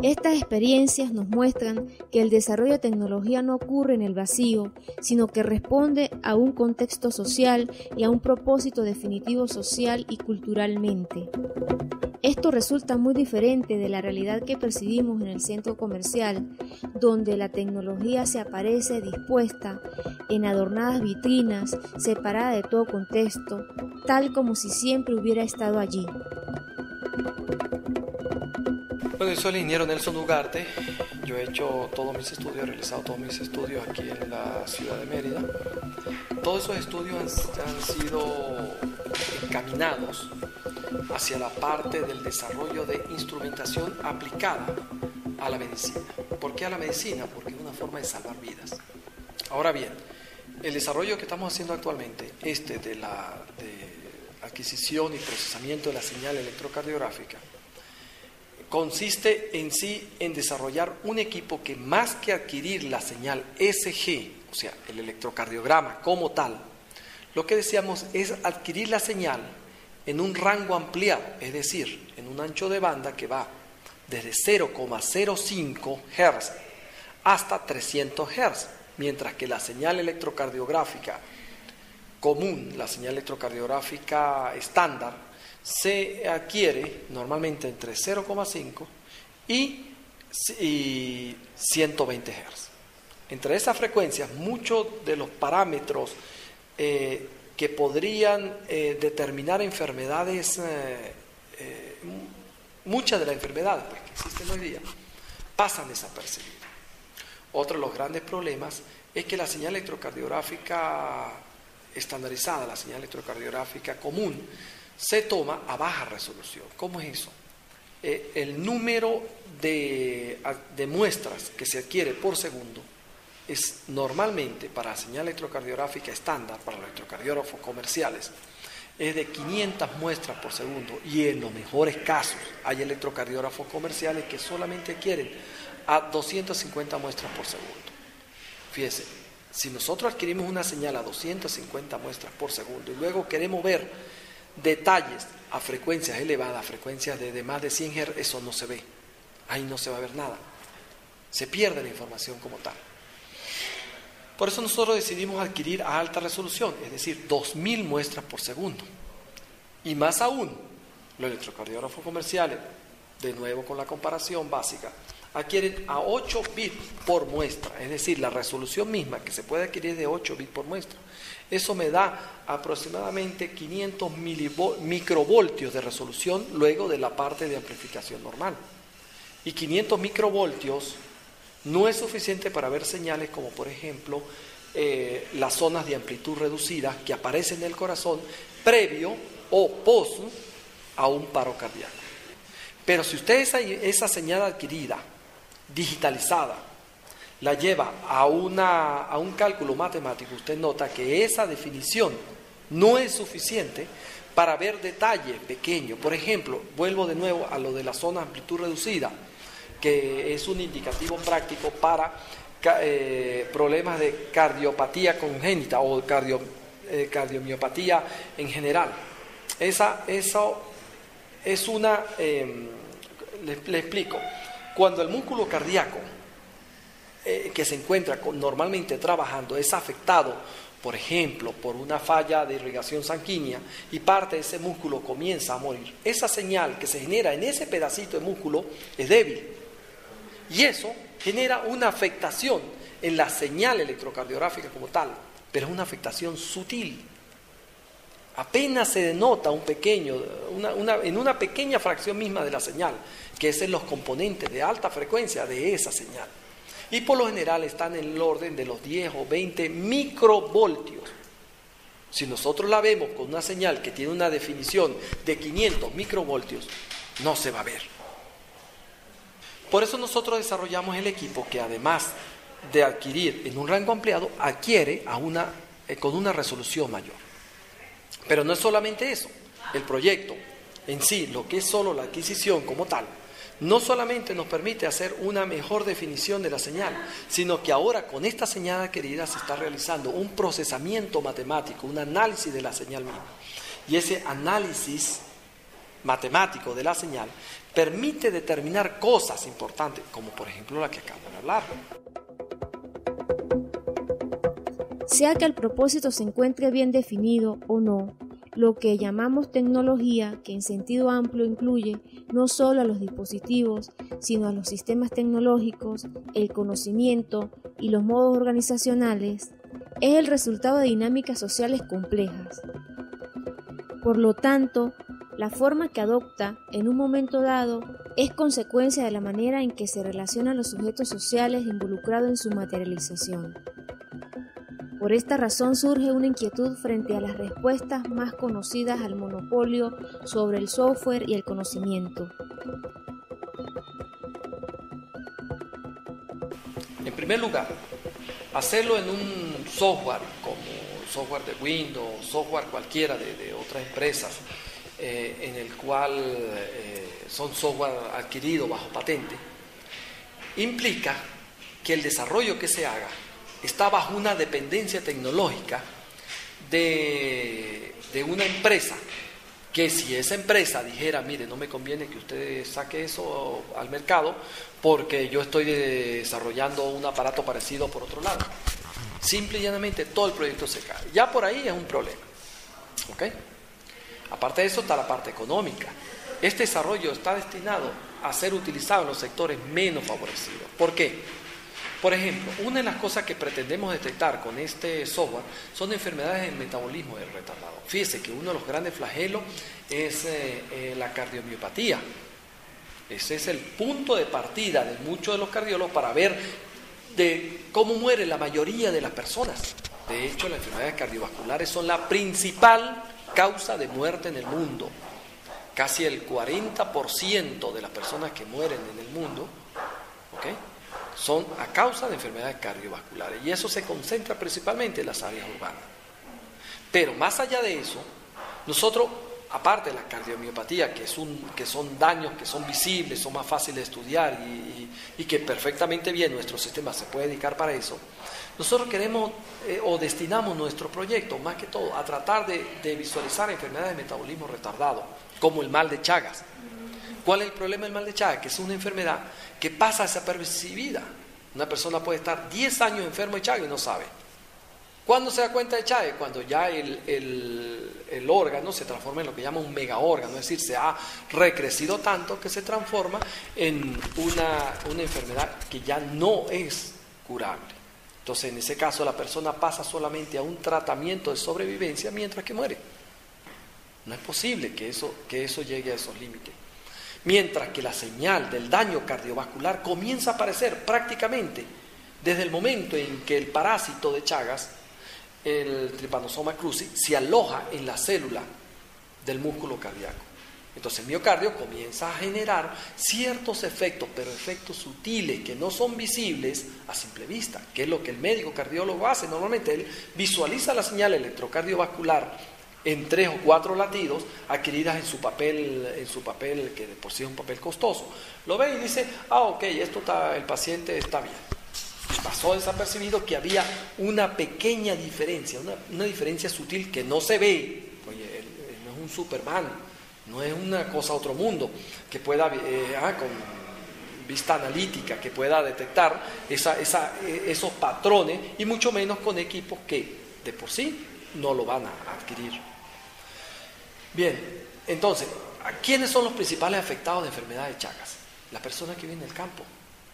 Estas experiencias nos muestran que el desarrollo de tecnología no ocurre en el vacío, sino que responde a un contexto social y a un propósito definitivo social y culturalmente. Esto resulta muy diferente de la realidad que percibimos en el centro comercial, donde la tecnología se aparece dispuesta en adornadas vitrinas, separada de todo contexto, tal como si siempre hubiera estado allí. Bueno, yo soy el ingeniero Nelson Ugarte. Yo he hecho todos mis estudios, he realizado todos mis estudios aquí en la ciudad de Mérida. Todos esos estudios han sido encaminados hacia la parte del desarrollo de instrumentación aplicada a la medicina. ¿Por qué a la medicina? Porque es una forma de salvar vidas. Ahora bien, el desarrollo que estamos haciendo actualmente, de la adquisición y procesamiento de la señal electrocardiográfica, consiste en sí en desarrollar un equipo que, más que adquirir la señal SG, o sea, el electrocardiograma como tal, lo que deseamos es adquirir la señal en un rango ampliado, es decir, en un ancho de banda que va desde 0,05 Hz hasta 300 Hz, mientras que la señal electrocardiográfica común, la señal electrocardiográfica estándar, se adquiere normalmente entre 0,5 y 120 Hz. Entre esas frecuencias, muchos de los parámetros que podrían determinar enfermedades, muchas de las enfermedades que existen hoy día, pasan desapercibidas. Otro de los grandes problemas es que la señal electrocardiográfica estandarizada, la señal electrocardiográfica común, se toma a baja resolución. ¿Cómo es eso? El número de muestras que se adquiere por segundo es normalmente, para la señal electrocardiográfica estándar, para los electrocardiógrafos comerciales, es de 500 muestras por segundo, y en los mejores casos hay electrocardiógrafos comerciales que solamente adquieren a 250 muestras por segundo. Fíjese, si nosotros adquirimos una señal a 250 muestras por segundo y luego queremos ver detalles a frecuencias elevadas, frecuencias de más de 100 Hz, eso no se ve. Ahí no se va a ver nada. Se pierde la información como tal. Por eso nosotros decidimos adquirir a alta resolución, es decir, 2000 muestras por segundo. Y más aún, los electrocardiógrafos comerciales, de nuevo con la comparación básica, adquieren a 8 bits por muestra, es decir, la resolución misma que se puede adquirir de 8 bits por muestra. Eso me da aproximadamente 500 microvoltios de resolución luego de la parte de amplificación normal. Y 500 microvoltios no es suficiente para ver señales como, por ejemplo, las zonas de amplitud reducida que aparecen en el corazón previo o post a un paro cardíaco. Pero si usted esa señal adquirida, digitalizada, la lleva a un cálculo matemático, usted nota que esa definición no es suficiente para ver detalles pequeños. Por ejemplo, vuelvo de nuevo a lo de la zona de amplitud reducida, que es un indicativo práctico para problemas de cardiopatía congénita o cardiomiopatía en general. Eso es una... le explico. Cuando el músculo cardíaco que se encuentra normalmente trabajando es afectado, por ejemplo, por una falla de irrigación sanguínea, y parte de ese músculo comienza a morir, esa señal que se genera en ese pedacito de músculo es débil, y eso genera una afectación en la señal electrocardiográfica como tal, pero es una afectación sutil. Apenas se denota en una pequeña fracción misma de la señal, que es en los componentes de alta frecuencia de esa señal. Y por lo general están en el orden de los 10 o 20 microvoltios. Si nosotros la vemos con una señal que tiene una definición de 500 microvoltios, no se va a ver. Por eso nosotros desarrollamos el equipo que, además de adquirir en un rango ampliado, adquiere con una resolución mayor. Pero no es solamente eso. El proyecto en sí, lo que es solo la adquisición como tal, no solamente nos permite hacer una mejor definición de la señal, sino que ahora con esta señal adquirida se está realizando un procesamiento matemático, un análisis de la señal misma. Y ese análisis matemático de la señal permite determinar cosas importantes, como por ejemplo la que acabo de hablar. Sea que el propósito se encuentre bien definido o no, lo que llamamos tecnología, que en sentido amplio incluye no solo a los dispositivos, sino a los sistemas tecnológicos, el conocimiento y los modos organizacionales, es el resultado de dinámicas sociales complejas. Por lo tanto, la forma que adopta en un momento dado es consecuencia de la manera en que se relacionan los sujetos sociales involucrados en su materialización. Por esta razón surge una inquietud frente a las respuestas más conocidas al monopolio sobre el software y el conocimiento. En primer lugar, hacerlo en un software como software de Windows, software cualquiera de otras empresas, en el cual son software adquirido bajo patente, implica que el desarrollo que se haga está bajo una dependencia tecnológica de una empresa, que si esa empresa dijera, mire, no me conviene que usted saque eso al mercado porque yo estoy desarrollando un aparato parecido por otro lado, simple y llanamente todo el proyecto se cae. Ya por ahí es un problema, ¿ok? Aparte de eso está la parte económica. Este desarrollo está destinado a ser utilizado en los sectores menos favorecidos. ¿Por qué? Por ejemplo, una de las cosas que pretendemos detectar con este software son enfermedades del metabolismo del retardado. Fíjese que uno de los grandes flagelos es la cardiomiopatía. Ese es el punto de partida de muchos de los cardiólogos para ver de cómo muere la mayoría de las personas. De hecho, las enfermedades cardiovasculares son la principal causa de muerte en el mundo. Casi el 40% de las personas que mueren en el mundo, ¿ok?, son a causa de enfermedades cardiovasculares, y eso se concentra principalmente en las áreas urbanas. Pero más allá de eso, nosotros, aparte de la cardiomiopatía, que son daños que son visibles, son más fáciles de estudiar y que perfectamente bien nuestro sistema se puede dedicar para eso, nosotros queremos o destinamos nuestro proyecto más que todo a tratar de visualizar enfermedades de metabolismo retardado, como el mal de Chagas. ¿Cuál es el problema del mal de Chagas? Que es una enfermedad que pasa desapercibida. Una persona puede estar 10 años enfermo de Chagas y no sabe. ¿Cuándo se da cuenta de Chagas? Cuando ya el órgano se transforma en lo que llama un megaórgano, es decir, se ha recrecido tanto que se transforma en una enfermedad que ya no es curable. Entonces, en ese caso, la persona pasa solamente a un tratamiento de sobrevivencia mientras que muere. No es posible que eso llegue a esos límites. Mientras que la señal del daño cardiovascular comienza a aparecer prácticamente desde el momento en que el parásito de Chagas, el Trypanosoma cruzi, se aloja en la célula del músculo cardíaco. Entonces el miocardio comienza a generar ciertos efectos, pero efectos sutiles que no son visibles a simple vista, que es lo que el médico cardiólogo hace. Normalmente él visualiza la señal electrocardiovascular en 3 o 4 latidos adquiridas en su papel que de por sí es un papel costoso. Lo ve y dice, ok, el paciente está bien. Y pasó desapercibido que había una pequeña diferencia, una diferencia sutil que no se ve. Oye, él no es un Superman, no es una cosa otro mundo, que pueda, con vista analítica, que pueda detectar esos patrones, y mucho menos con equipos que de por sí no lo van a adquirir. Bien, entonces, ¿quiénes son los principales afectados de enfermedad de Chagas? Las personas que viven en el campo,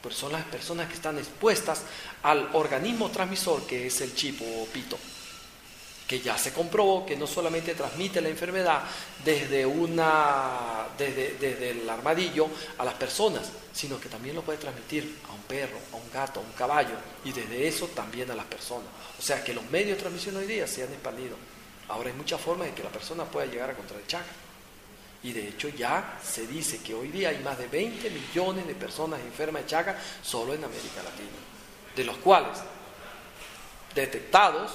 pues son las personas que están expuestas al organismo transmisor que es el chipo o pito, que ya se comprobó que no solamente transmite la enfermedad desde el armadillo a las personas, sino que también lo puede transmitir a un perro, a un gato, a un caballo, y desde eso también a las personas. O sea que los medios de transmisión hoy día se han expandido. Ahora hay muchas formas de que la persona pueda llegar a contraer Chagas. Y de hecho ya se dice que hoy día hay más de 20 millones de personas enfermas de Chagas solo en América Latina, de los cuales detectados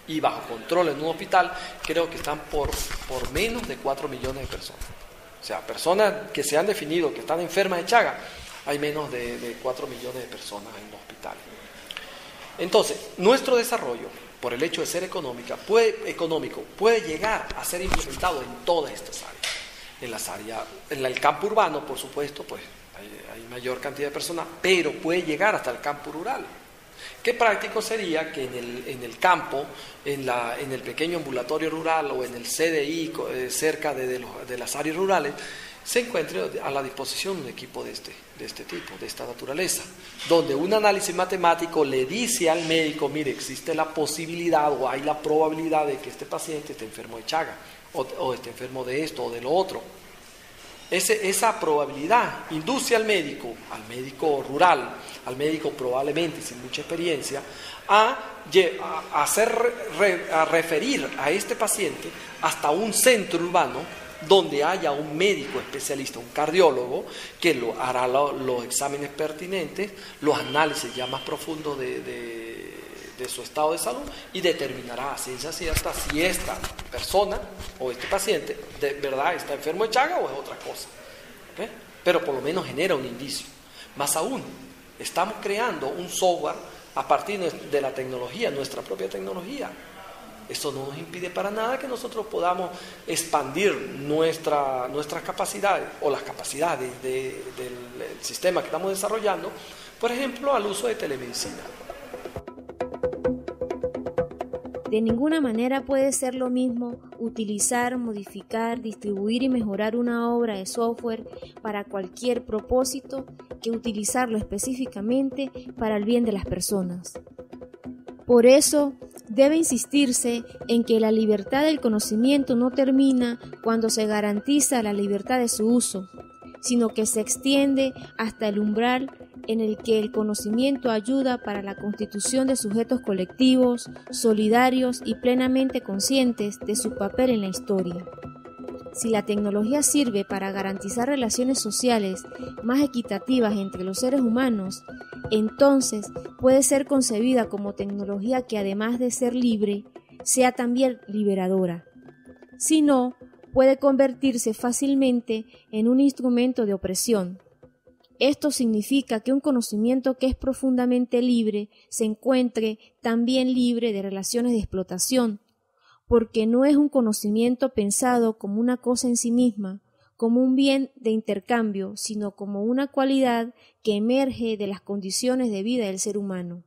y bajo control en un hospital creo que están por menos de 4 millones de personas. O sea, personas que se han definido que están enfermas de Chagas, hay menos de 4 millones de personas en los hospitales. Entonces, nuestro desarrollo, por el hecho de ser económico, puede llegar a ser implementado en todas estas áreas. En el campo urbano, por supuesto, pues hay mayor cantidad de personas, pero puede llegar hasta el campo rural. Qué práctico sería que en el campo, en el pequeño ambulatorio rural o en el CDI cerca de las áreas rurales, se encuentre a la disposición un equipo de este tipo, de esta naturaleza, donde un análisis matemático le dice al médico, mire, existe la posibilidad o hay la probabilidad de que este paciente esté enfermo de Chaga o esté enfermo de esto o de lo otro. Esa probabilidad induce al médico rural, al médico probablemente sin mucha experiencia, a referir a este paciente hasta un centro urbano donde haya un médico especialista, un cardiólogo, que hará los exámenes pertinentes, los análisis ya más profundos de su estado de salud y determinará a ciencia cierta si esta persona o este paciente de verdad está enfermo de Chaga o es otra cosa. ¿Okay? Pero por lo menos genera un indicio. Más aún, estamos creando un software a partir de la tecnología, nuestra propia tecnología. Eso no nos impide para nada que nosotros podamos expandir nuestras capacidades o las capacidades del sistema que estamos desarrollando, por ejemplo, al uso de telemedicina. De ninguna manera puede ser lo mismo utilizar, modificar, distribuir y mejorar una obra de software para cualquier propósito que utilizarlo específicamente para el bien de las personas. Por eso, debe insistirse en que la libertad del conocimiento no termina cuando se garantiza la libertad de su uso, sino que se extiende hasta el umbral en el que el conocimiento ayuda para la constitución de sujetos colectivos, solidarios y plenamente conscientes de su papel en la historia. Si la tecnología sirve para garantizar relaciones sociales más equitativas entre los seres humanos, entonces puede ser concebida como tecnología que además de ser libre, sea también liberadora. Si no, puede convertirse fácilmente en un instrumento de opresión. Esto significa que un conocimiento que es profundamente libre se encuentre también libre de relaciones de explotación, porque no es un conocimiento pensado como una cosa en sí misma, como un bien de intercambio, sino como una cualidad que emerge de las condiciones de vida del ser humano.